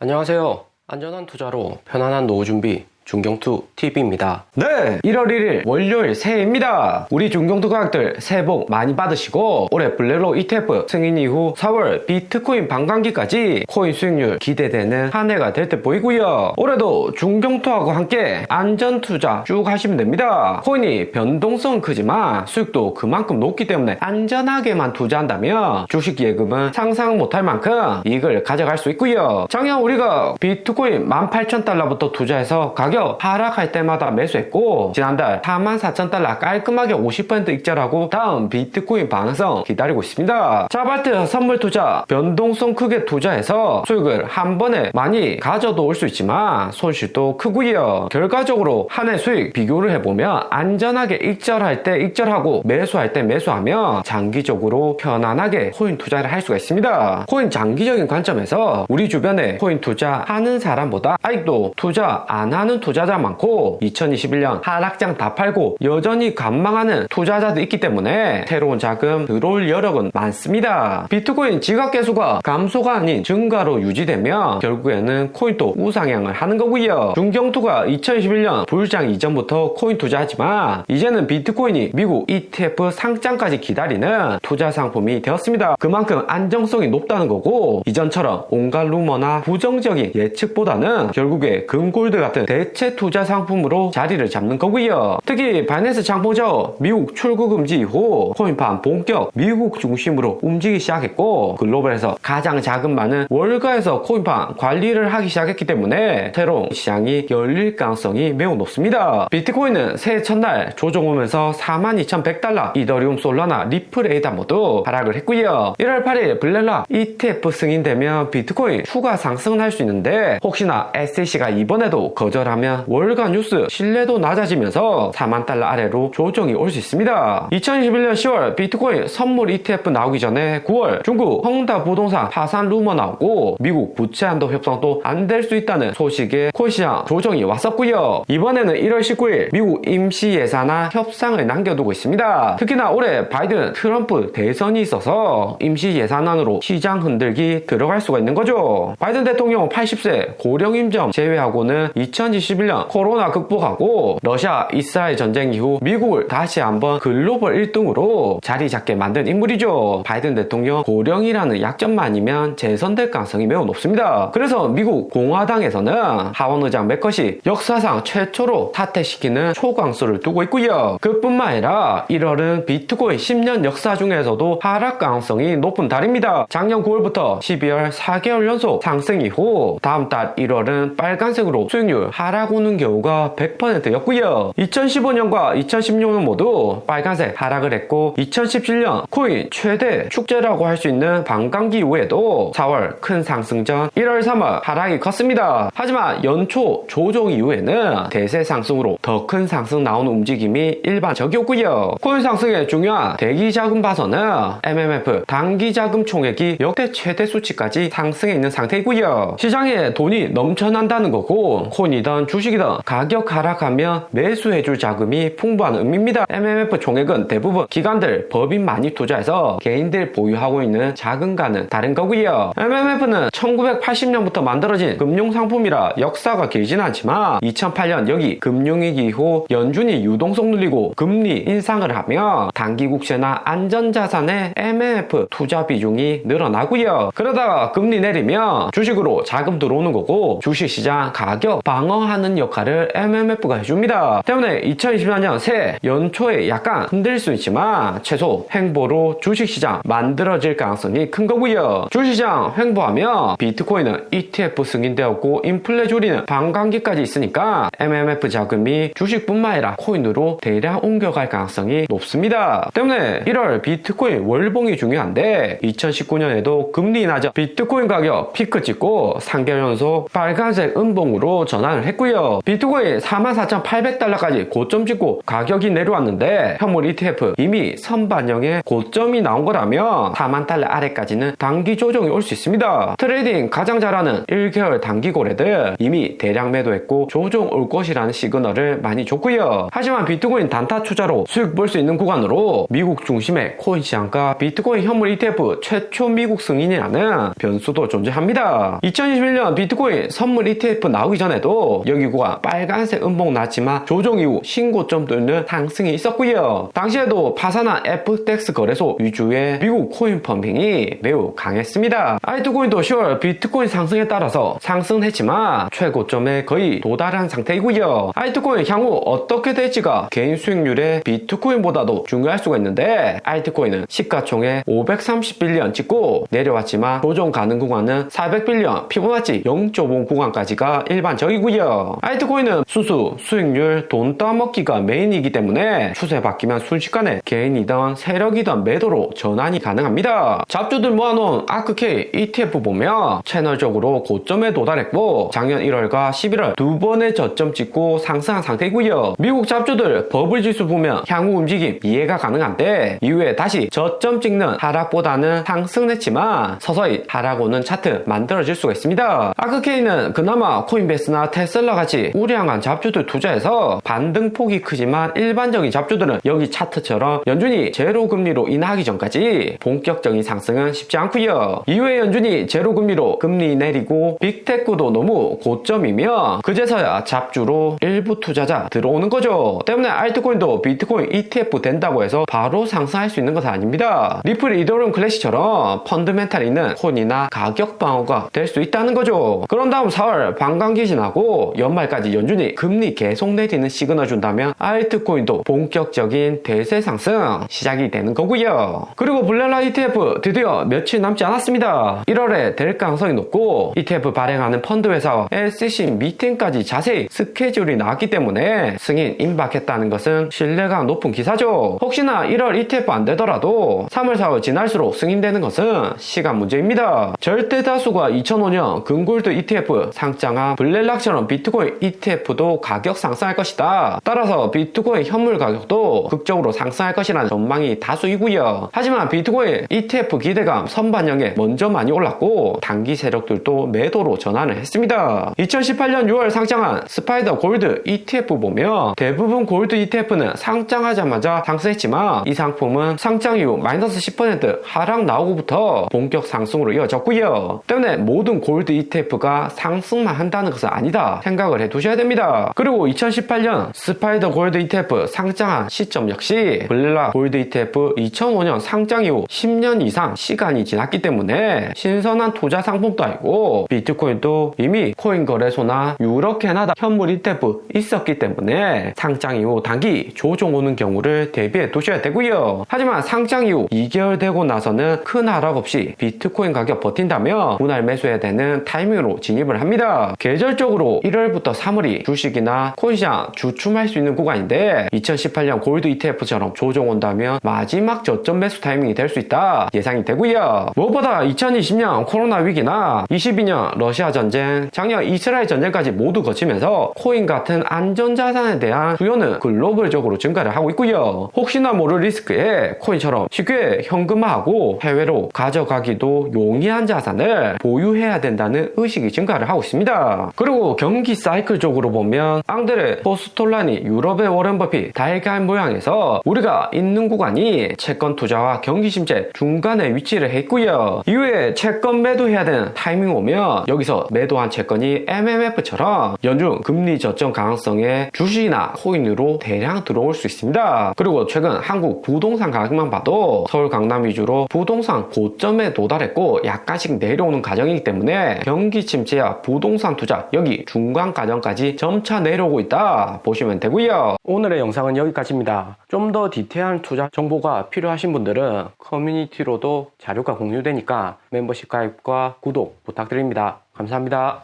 안녕하세요. 안전한 투자로 편안한 노후 준비 중경투 TV입니다. 네, 1월 1일 월요일 새해입니다. 우리 중경투 가족들 새해 복 많이 받으시고 올해 블랙록 ETF 승인 이후 4월 비트코인 반감기까지 코인 수익률 기대되는 한 해가 될 때 보이고요. 올해도 중경투하고 함께 안전 투자 쭉 하시면 됩니다. 코인이 변동성은 크지만 수익도 그만큼 높기 때문에 안전하게만 투자한다면 주식 예금은 상상 못할 만큼 이익을 가져갈 수 있고요. 작년 우리가 비트코인 18,000달러부터 투자해서 가격 하락할 때마다 매수했고 지난달 44,000달러 깔끔하게 50% 익절하고 다음 비트코인 반응성 기다리고 있습니다. 자발트 선물 투자 변동성 크게 투자해서 수익을 한 번에 많이 가져도 올 수 있지만 손실도 크고요. 결과적으로 한 해 수익 비교를 해보면 안전하게 익절할 때 익절하고 매수할 때 매수하면 장기적으로 편안하게 코인 투자를 할 수가 있습니다. 코인 장기적인 관점에서 우리 주변에 코인 투자하는 사람보다 아직도 투자 안 하는 투자자 많고 2021년 하락장 다 팔고 여전히 관망하는 투자자도 있기 때문에 새로운 자금 들어올 여력은 많습니다. 비트코인 지갑개수가 감소가 아닌 증가로 유지되면 결국에는 코인도 우상향을 하는 거고요. 중경투가 2021년 부유장 이전부터 코인 투자하지만 이제는 비트코인이 미국 ETF 상장까지 기다리는 투자 상품이 되었습니다. 그만큼 안정성이 높다는 거고 이전처럼 온갖 루머나 부정적인 예측보다는 결국에 금골드 같은 대체 투자 상품으로 자리를 잡는 거고요. 특히 바이낸스 장포저 미국 출구 금지 이후 코인판 본격 미국 중심으로 움직이기 시작했고 글로벌에서 가장 자금 많은 월가에서 코인판 관리를 하기 시작했기 때문에 새로운 시장이 열릴 가능성이 매우 높습니다. 비트코인은 새해 첫날 조정 오면서 42,100달러, 이더리움, 솔라나, 리플, 에이다 모두 하락을 했고요. 1월 8일 블랙락 ETF 승인되면 비트코인 추가 상승은 할 수 있는데 혹시나 SEC가 이번에도 거절하면 월가 뉴스 신뢰도 낮아지면서 4만 달러 아래로 조정이 올 수 있습니다. 2021년 10월 비트코인 선물 ETF 나오기 전에 9월 중국 헝다 부동산 파산 루머 나오고 미국 부채 한도 협상도 안 될 수 있다는 소식에 코인 시장 조정이 왔었고요. 이번에는 1월 19일 미국 임시 예산안 협상을 남겨두고 있습니다. 특히나 올해 바이든 트럼프 대선이 있어서 임시 예산안으로 시장 흔들기 들어갈 수가 있는 거죠. 바이든 대통령 80세 고령 임점 제외하고는 2021년 코로나 극복하고 러시아 이스라엘 전쟁 이후 미국을 다시 한번 글로벌 1등으로 자리 잡게 만든 인물이죠. 바이든 대통령 고령이라는 약점만 아니면 재선될 가능성이 매우 높습니다. 그래서 미국 공화당에서는 하원 의장 맥컷이 역사상 최초로 사퇴시키는 초강수를 두고 있고요. 그뿐만 아니라 1월은 비트코인 10년 역사 중에서도 하락 가능성이 높은 달입니다. 작년 9월부터 12월 4개월 연속 상승 이후 다음 달 1월은 빨간색으로 수익률 하락 오는 경우가 100%였고요. 2015년과 2016년 모두 빨간색 하락을 했고 2017년 코인 최대 축제라고 할 수 있는 반감기 이후에도 4월 큰 상승 전 1월 3월 하락이 컸습니다. 하지만 연초 조정 이후에는 대세 상승으로 더 큰 상승 나오는 움직임이 일반적이었고요. 코인 상승의 중요한 대기 자금 봐서는 MMF 단기 자금 총액이 역대 최대 수치까지 상승해 있는 상태이고요. 시장에 돈이 넘쳐난다는 거고 코인이든 주식이든 가격 하락하면 매수해줄 자금이 풍부한 의미입니다. MMF 총액은 대부분 기관들, 법인 많이 투자해서 개인들 보유하고 있는 자금과는 다른 거고요. MMF는 1980년부터 만들어진 금융상품이라 역사가 길진 않지만 2008년 여기 금융위기 이후 연준이 유동성 늘리고 금리 인상을 하면 단기 국채나 안전자산의 MMF 투자 비중이 늘어나고요. 그러다가 금리 내리면 주식으로 자금 들어오는 거고 주식시장 가격 방어하는 역할을 MMF가 해줍니다. 때문에 2024년 새해 연초에 약간 흔들릴 수 있지만 최소 횡보로 주식시장 만들어질 가능성이 큰 거고요. 주식시장 횡보하면 비트코인은 ETF 승인되었고 인플레 줄이는 반감기까지 있으니까 MMF 자금이 주식뿐만 아니라 코인으로 대량 옮겨갈 가능성이 높습니다. 때문에 1월 비트코인 월봉이 중요한데 2019년에도 금리 인하죠. 비트코인 가격 피크 찍고 3개월 연속 빨간색 음봉으로 전환을 했고요. 했고요. 비트코인 44,800달러까지 고점 찍고 가격이 내려왔는데 현물 ETF 이미 선반영의 고점이 나온 거라면 4만 달러 아래까지는 단기 조정이 올 수 있습니다. 트레이딩 가장 잘하는 1개월 단기 거래들 이미 대량 매도했고 조정 올 것이라는 시그널을 많이 줬고요. 하지만 비트코인 단타 투자로 수익 볼 수 있는 구간으로 미국 중심의 코인 시장과 비트코인 현물 ETF 최초 미국 승인이라는 변수도 존재합니다. 2021년 비트코인 선물 ETF 나오기 전에도 여기 구간 빨간색 음봉 났지만 조정 이후 신고점 뚫는 상승이 있었고요. 당시에도 파산한 FTX 거래소 위주의 미국 코인 펌핑이 매우 강했습니다. 알트코인도 10월 비트코인 상승에 따라서 상승했지만 최고점에 거의 도달한 상태이고요. 알트코인 향후 어떻게 될지가 개인 수익률에 비트코인보다도 중요할 수가 있는데 알트코인은 시가총액 530빌리언 찍고 내려왔지만 조정 가능 구간은 400빌리언 피보나치 0.5 구간까지가 일반적이고요. 알트코인은 수수, 수익률, 돈 따먹기가 메인이기 때문에 추세 바뀌면 순식간에 개인이든 세력이든 매도로 전환이 가능합니다. 잡주들 모아놓은 아크K ETF 보면 채널적으로 고점에 도달했고 작년 1월과 11월 두 번의 저점 찍고 상승한 상태이고요. 미국 잡주들 버블 지수 보면 향후 움직임 이해가 가능한데 이후에 다시 저점 찍는 하락보다는 상승했지만 서서히 하락 오는 차트 만들어질 수가 있습니다. 아크K는 그나마 코인베이스나 테슬라 같이 우량한 잡주들 투자해서 반등폭이 크지만 일반적인 잡주들은 여기 차트처럼 연준이 제로 금리로 인하하기 전까지 본격적인 상승은 쉽지 않고요. 이후에 연준이 제로 금리로 금리 내리고 빅테크도 너무 고점이면 그제서야 잡주로 일부 투자자 들어오는 거죠. 때문에 알트코인도 비트코인 ETF 된다고 해서 바로 상승할 수 있는 것은 아닙니다. 리플 이더리움 클래시처럼 펀드멘탈 있는 코인이나 가격 방어가 될 수 있다는 거죠. 그런 다음 4월 반감기 지나고 연말까지 연준이 금리 계속 내리는 시그널 준다면 알트코인도 본격적인 대세 상승 시작이 되는 거고요. 그리고 블렐라 ETF 드디어 며칠 남지 않았습니다. 1월에 될 가능성이 높고 ETF 발행하는 펀드 회사와 SEC 미팅까지 자세히 스케줄이 나왔기 때문에 승인 임박했다는 것은 신뢰가 높은 기사죠. 혹시나 1월 ETF 안 되더라도 3월 4월 지날수록 승인되는 것은 시간 문제입니다. 절대 다수가 2005년 금골드 ETF 상장한 블렐락처럼 비트코인 ETF도 가격 상승할 것이다. 따라서 비트코인 현물 가격도 극적으로 상승할 것이라는 전망이 다수이고요. 하지만 비트코인 ETF 기대감 선반영에 먼저 많이 올랐고 단기 세력들도 매도로 전환을 했습니다. 2018년 6월 상장한 스파이더 골드 ETF 보면 대부분 골드 ETF는 상장하자마자 상승했지만 이 상품은 상장 이후 마이너스 10% 하락 나오고부터 본격 상승으로 이어졌고요. 때문에 모든 골드 ETF가 상승만 한다는 것은 아니다 생각을 해두셔야 됩니다. 그리고 2018년 스파이더 골드 ETF 상장한 시점 역시 블렐라 골드 ETF 2005년 상장 이후 10년 이상 시간이 지났기 때문에 신선한 투자 상품도 아니고 비트코인도 이미 코인 거래소나 유럽, 캐나다 현물 ETF 있었기 때문에 상장 이후 단기 조정 오는 경우를 대비해 두셔야 되고요. 하지만 상장 이후 2개월 되고 나서는 큰 하락 없이 비트코인 가격 버틴다면 분할 매수해야 되는 타이밍으로 진입을 합니다. 계절적으로 1월부터 3월이 주식이나 코인시장 주춤할 수 있는 구간인데 2018년 골드 ETF처럼 조정 온다면 마지막 저점 매수 타이밍이 될 수 있다 예상이 되고요. 무엇보다 2020년 코로나 위기나 22년 러시아 전쟁, 작년 이스라엘 전쟁까지 모두 거치면서 코인 같은 안전자산에 대한 수요는 글로벌적으로 증가를 하고 있고요. 혹시나 모를 리스크에 코인처럼 쉽게 현금화하고 해외로 가져가기도 용이한 자산을 보유해야 된다는 의식이 증가를 하고 있습니다. 그리고 경기 사이클적으로 보면 앙드레 포스톨란이 유럽의 워렌 버핏 달걀 모양에서 우리가 있는 구간이 채권 투자와 경기 침체 중간에 위치를 했고요. 이후에 채권 매도해야 되는 타이밍 오면 여기서 매도한 채권이 MMF처럼 연중 금리 저점 가능성에 주식이나 코인으로 대량 들어올 수 있습니다. 그리고 최근 한국 부동산 가격만 봐도 서울 강남 위주로 부동산 고점에 도달했고 약간씩 내려오는 과정이기 때문에 경기 침체와 부동산 투자 여기 중간 과정까지 점차 내려오고 있다 보시면 되고요. 오늘의 영상은 여기까지입니다. 좀 더 디테일한 투자 정보가 필요하신 분들은 커뮤니티로도 자료가 공유되니까 멤버십 가입과 구독 부탁드립니다. 감사합니다.